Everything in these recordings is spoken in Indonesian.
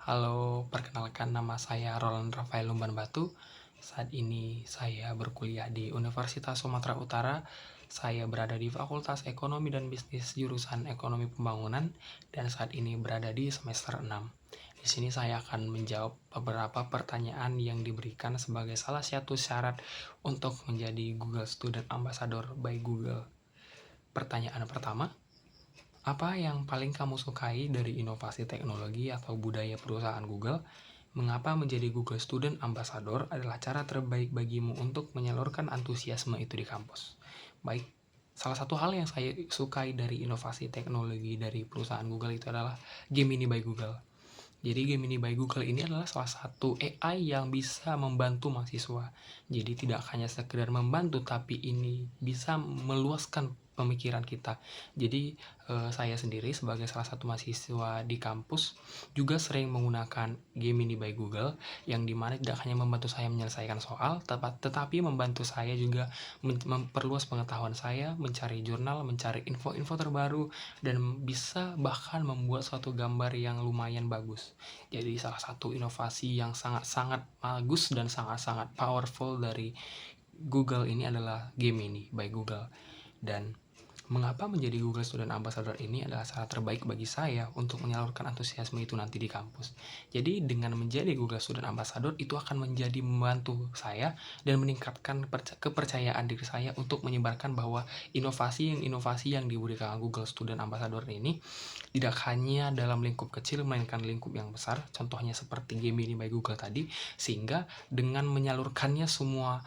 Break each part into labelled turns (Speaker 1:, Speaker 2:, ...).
Speaker 1: Halo, perkenalkan nama saya Roland Rafael Lumban Batu. Saat ini saya berkuliah di Universitas Sumatera Utara. Saya berada di Fakultas Ekonomi dan Bisnis jurusan Ekonomi Pembangunan dan saat ini berada di semester 6. Di sini saya akan menjawab beberapa pertanyaan yang diberikan sebagai salah satu syarat untuk menjadi Google Student Ambassador by Google. Pertanyaan pertama, apa yang paling kamu sukai dari inovasi teknologi atau budaya perusahaan Google? Mengapa menjadi Google Student Ambassador adalah cara terbaik bagimu untuk menyalurkan antusiasme itu di kampus? Baik, salah satu hal yang saya sukai dari inovasi teknologi dari perusahaan Google itu adalah Gemini by Google. Jadi Gemini by Google ini adalah salah satu AI yang bisa membantu mahasiswa. Jadi tidak hanya sekedar membantu, tapi ini bisa meluaskan pemikiran kita. Jadi saya sendiri sebagai salah satu mahasiswa di kampus juga sering menggunakan Gemini by Google, yang dimana tidak hanya membantu saya menyelesaikan soal, tetapi membantu saya juga memperluas pengetahuan saya, mencari jurnal, mencari info-info terbaru, dan bisa bahkan membuat suatu gambar yang lumayan bagus. Jadi salah satu inovasi yang sangat-sangat bagus dan sangat-sangat powerful dari Google ini adalah Gemini by Google. Dan mengapa menjadi Google Student Ambassador ini adalah cara terbaik bagi saya untuk menyalurkan antusiasme itu nanti di kampus. Jadi dengan menjadi Google Student Ambassador itu akan menjadi membantu saya dan meningkatkan kepercayaan diri saya untuk menyebarkan bahwa inovasi yang diberikan Google Student Ambassador ini tidak hanya dalam lingkup kecil melainkan lingkup yang besar, contohnya seperti Gemini by Google tadi, sehingga dengan menyalurkannya semua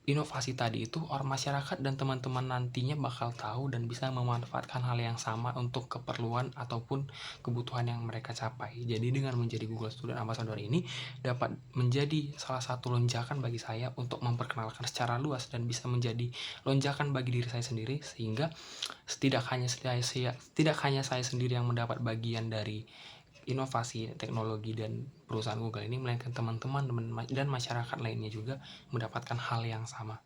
Speaker 1: inovasi tadi itu orang masyarakat dan teman-teman nantinya bakal tahu dan bisa memanfaatkan hal yang sama untuk keperluan ataupun kebutuhan yang mereka capai. Jadi dengan menjadi Google Student Ambassador ini dapat menjadi salah satu lonjakan bagi saya untuk memperkenalkan secara luas dan bisa menjadi lonjakan bagi diri saya sendiri, sehingga tidak hanya saya sendiri yang mendapat bagian dari inovasi teknologi dan perusahaan Google ini, melainkan teman-teman dan masyarakat lainnya juga mendapatkan hal yang sama.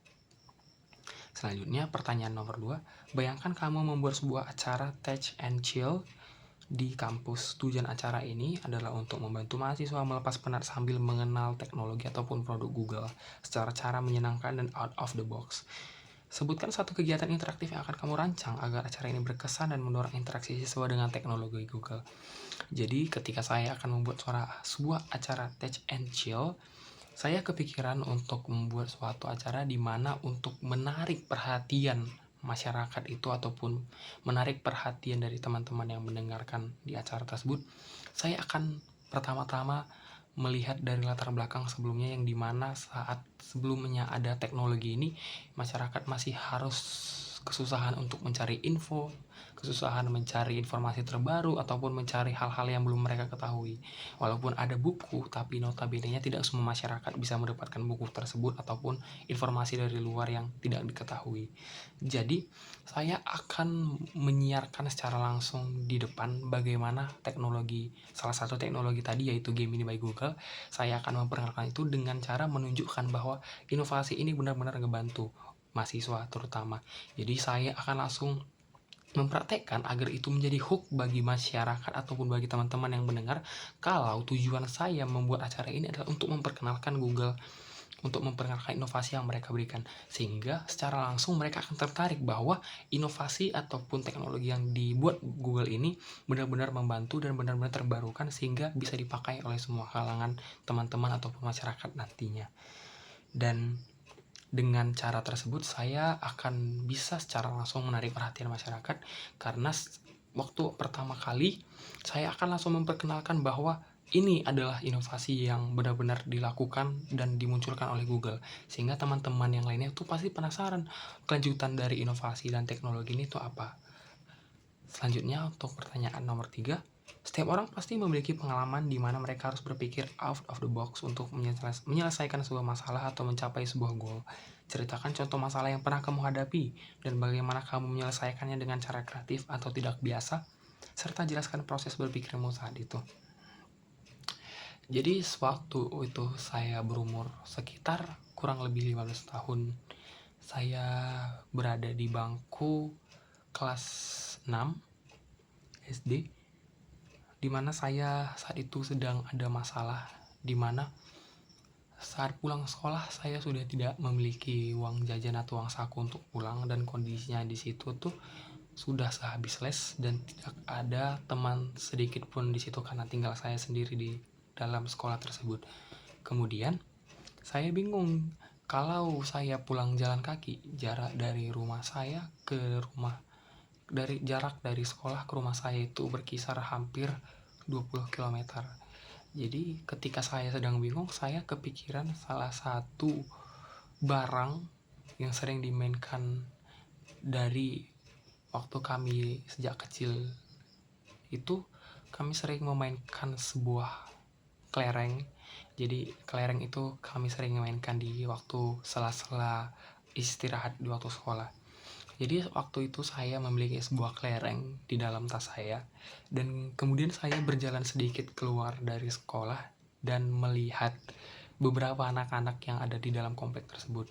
Speaker 1: Selanjutnya, pertanyaan nomor 2. Bayangkan kamu membuat sebuah acara Tech and Chill di kampus. Tujuan acara ini adalah untuk membantu mahasiswa melepas penat sambil mengenal teknologi ataupun produk Google secara cara menyenangkan dan out of the box. Sebutkan satu kegiatan interaktif yang akan kamu rancang agar acara ini berkesan dan mendorong interaksi siswa dengan teknologi Google. Jadi ketika saya akan membuat sebuah acara Tech and Chill, saya kepikiran untuk membuat suatu acara di mana untuk menarik perhatian masyarakat itu ataupun menarik perhatian dari teman-teman yang mendengarkan di acara tersebut. Saya akan pertama-tama melihat dari latar belakang sebelumnya, yang dimana saat sebelumnya ada teknologi ini, masyarakat masih harus kesusahan untuk mencari info, kesusahan mencari informasi terbaru, ataupun mencari hal-hal yang belum mereka ketahui. Walaupun ada buku, tapi notabene-nya tidak semua masyarakat bisa mendapatkan buku tersebut ataupun informasi dari luar yang tidak diketahui. Jadi, saya akan menyiarkan secara langsung di depan bagaimana teknologi, salah satu teknologi tadi yaitu Gemini by Google, saya akan memperkenalkan itu dengan cara menunjukkan bahwa inovasi ini benar-benar ngebantu mahasiswa terutama. Jadi saya akan langsung mempraktekkan agar itu menjadi hook bagi masyarakat ataupun bagi teman-teman yang mendengar, kalau tujuan saya membuat acara ini adalah untuk memperkenalkan Google, untuk memperkenalkan inovasi yang mereka berikan, sehingga secara langsung mereka akan tertarik bahwa inovasi ataupun teknologi yang dibuat Google ini benar-benar membantu dan benar-benar terbarukan sehingga bisa dipakai oleh semua kalangan teman-teman ataupun masyarakat nantinya. Dan dengan cara tersebut saya akan bisa secara langsung menarik perhatian masyarakat, karena waktu pertama kali saya akan langsung memperkenalkan bahwa ini adalah inovasi yang benar-benar dilakukan dan dimunculkan oleh Google, sehingga teman-teman yang lainnya tuh pasti penasaran kelanjutan dari inovasi dan teknologi ini tuh apa. Selanjutnya, untuk pertanyaan nomor 3, setiap orang pasti memiliki pengalaman di mana mereka harus berpikir out of the box untuk menyelesaikan sebuah masalah atau mencapai sebuah goal. Ceritakan contoh masalah yang pernah kamu hadapi dan bagaimana kamu menyelesaikannya dengan cara kreatif atau tidak biasa, serta jelaskan proses berpikirmu saat itu. Jadi sewaktu itu saya berumur sekitar kurang lebih 15 tahun. Saya berada di bangku kelas 6 SD. dimana saya saat itu sedang ada masalah, dimana saat pulang sekolah saya sudah tidak memiliki uang jajan atau uang saku untuk pulang, dan kondisinya di situ tuh sudah sehabis les dan tidak ada teman sedikit pun di situ karena tinggal saya sendiri di dalam sekolah tersebut. Kemudian saya bingung, kalau saya pulang jalan kaki, jarak dari sekolah ke rumah saya itu berkisar hampir 20 km. Jadi ketika saya sedang bingung, saya kepikiran salah satu barang yang sering dimainkan dari waktu kami sejak kecil. Itu kami sering memainkan sebuah kelereng. Jadi kelereng itu kami sering memainkan di waktu sela-sela istirahat di waktu sekolah. Jadi waktu itu saya memiliki sebuah kelereng di dalam tas saya, dan kemudian saya berjalan sedikit keluar dari sekolah dan melihat beberapa anak-anak yang ada di dalam komplek tersebut.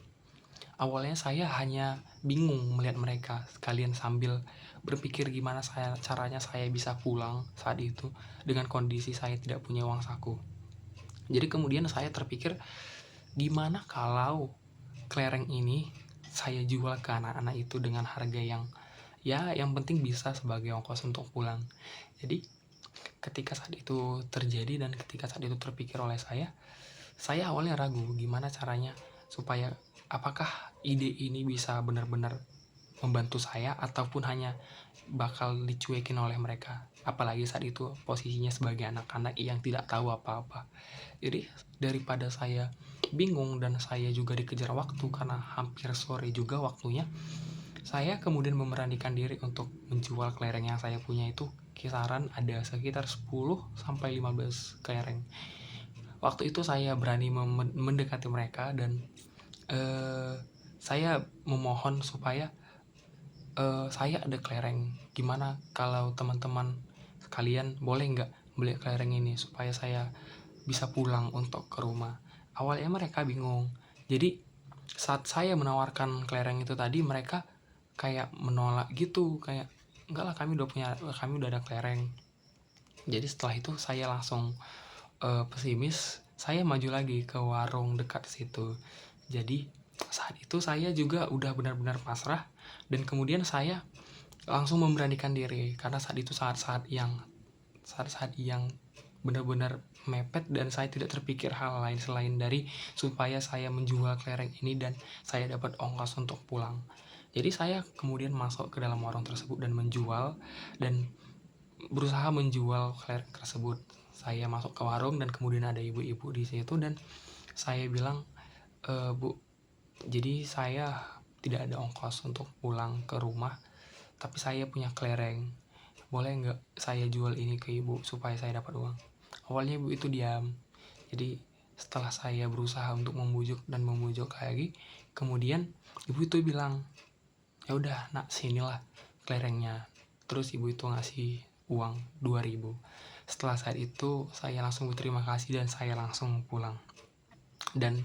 Speaker 1: Awalnya saya hanya bingung melihat mereka, sekalian sambil berpikir gimana caranya saya bisa pulang saat itu dengan kondisi saya tidak punya uang saku. Jadi kemudian saya terpikir, gimana kalau kelereng ini saya jual ke anak-anak itu dengan harga yang penting bisa sebagai ongkos untuk pulang. Jadi ketika saat itu terjadi dan ketika saat itu terpikir oleh saya awalnya ragu gimana caranya supaya apakah ide ini bisa benar-benar membantu saya ataupun hanya bakal dicuekin oleh mereka, apalagi saat itu posisinya sebagai anak-anak yang tidak tahu apa-apa. Jadi daripada saya bingung dan saya juga dikejar waktu karena hampir sore juga waktunya, saya kemudian memberanikan diri untuk menjual kelereng yang saya punya itu. Kisaran ada sekitar 10-15 kelereng. Waktu itu saya berani mendekati mereka dan saya memohon supaya saya ada kelereng, gimana kalau teman-teman sekalian boleh nggak beli kelereng ini supaya saya bisa pulang untuk ke rumah. Awalnya mereka bingung. Jadi saat saya menawarkan kelereng itu tadi, mereka kayak menolak gitu, kayak enggak lah, kami udah ada kelereng. Jadi setelah itu saya langsung pesimis, saya maju lagi ke warung dekat situ. Jadi saat itu saya juga udah benar-benar pasrah, dan kemudian saya langsung memberanikan diri karena saat itu saat-saat yang benar-benar mepet dan saya tidak terpikir hal lain selain dari supaya saya menjual kelereng ini dan saya dapat ongkos untuk pulang. Jadi saya kemudian masuk ke dalam warung tersebut dan berusaha menjual kelereng tersebut. Saya masuk ke warung dan kemudian ada ibu-ibu di situ dan saya bilang, Bu, jadi saya tidak ada ongkos untuk pulang ke rumah, tapi saya punya kelereng, boleh nggak saya jual ini ke ibu supaya saya dapat uang. Awalnya ibu itu diam. Jadi setelah saya berusaha untuk membujuk lagi, kemudian ibu itu bilang, ya udah nak, sinilah kelerengnya. Terus ibu itu ngasih uang 2.000. Setelah saat itu saya langsung berterima kasih dan saya langsung pulang. Dan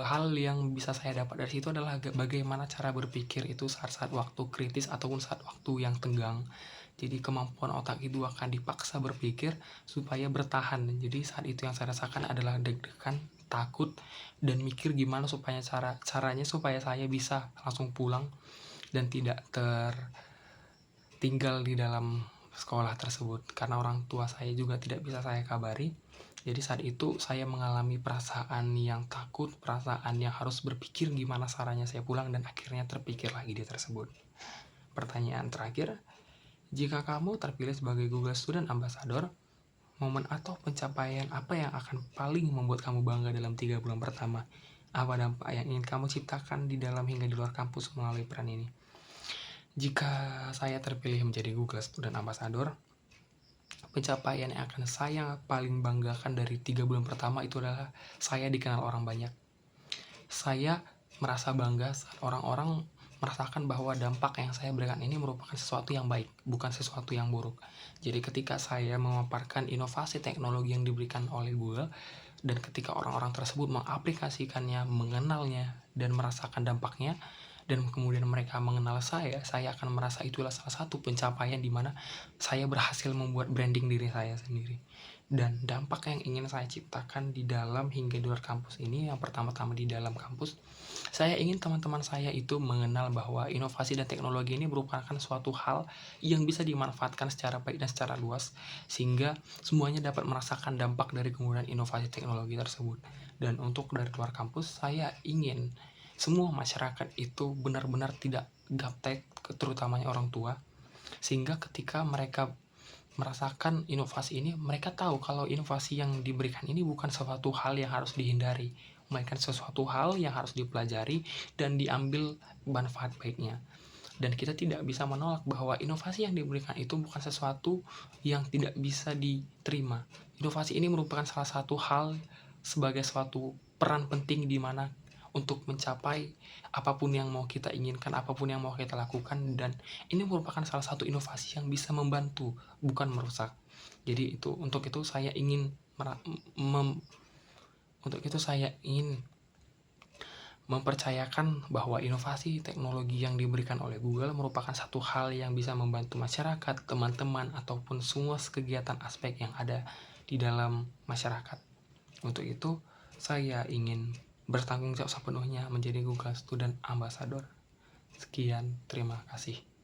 Speaker 1: hal yang bisa saya dapat dari situ adalah bagaimana cara berpikir itu saat-saat waktu kritis ataupun saat waktu yang tenggang. Jadi kemampuan otak itu akan dipaksa berpikir supaya bertahan. Jadi saat itu yang saya rasakan adalah deg-degan, takut, dan mikir gimana supaya caranya supaya saya bisa langsung pulang dan tidak tertinggal di dalam sekolah tersebut karena orang tua saya juga tidak bisa saya kabari. Jadi saat itu saya mengalami perasaan yang takut, perasaan yang harus berpikir gimana caranya saya pulang, dan akhirnya terpikir lagi di tersebut. Pertanyaan terakhir, jika kamu terpilih sebagai Google Student Ambassador, momen atau pencapaian apa yang akan paling membuat kamu bangga dalam 3 bulan pertama? Apa dampak yang ingin kamu ciptakan di dalam hingga di luar kampus melalui peran ini? Jika saya terpilih menjadi Google Student Ambassador, pencapaian yang akan saya paling banggakan dari 3 bulan pertama itu adalah saya dikenal orang banyak. Saya merasa bangga saat orang-orang merasakan bahwa dampak yang saya berikan ini merupakan sesuatu yang baik, bukan sesuatu yang buruk. Jadi ketika saya memaparkan inovasi teknologi yang diberikan oleh Google, dan ketika orang-orang tersebut mengaplikasikannya, mengenalnya, dan merasakan dampaknya, dan kemudian mereka mengenal saya akan merasa itulah salah satu pencapaian di mana saya berhasil membuat branding diri saya sendiri. Dan dampak yang ingin saya ciptakan di dalam hingga di luar kampus ini, yang pertama-tama di dalam kampus, saya ingin teman-teman saya itu mengenal bahwa inovasi dan teknologi ini merupakan suatu hal yang bisa dimanfaatkan secara baik dan secara luas, sehingga semuanya dapat merasakan dampak dari kemudahan inovasi teknologi tersebut. Dan untuk dari luar kampus, saya ingin semua masyarakat itu benar-benar tidak gaptek, terutamanya orang tua, sehingga ketika mereka merasakan inovasi ini, mereka tahu kalau inovasi yang diberikan ini bukan sesuatu hal yang harus dihindari, melainkan sesuatu hal yang harus dipelajari dan diambil manfaat baiknya. Dan kita tidak bisa menolak bahwa inovasi yang diberikan itu bukan sesuatu yang tidak bisa diterima. Inovasi ini merupakan salah satu hal sebagai suatu peran penting di mana untuk mencapai apapun yang mau kita inginkan, apapun yang mau kita lakukan, dan ini merupakan salah satu inovasi yang bisa membantu, bukan merusak. Jadi untuk itu saya ingin mempercayakan bahwa inovasi teknologi yang diberikan oleh Google merupakan satu hal yang bisa membantu masyarakat, teman-teman, ataupun semua kegiatan aspek yang ada di dalam masyarakat. Untuk itu, saya ingin bertanggung jawab sepenuhnya menjadi Google Student Ambassador. Sekian, terima kasih.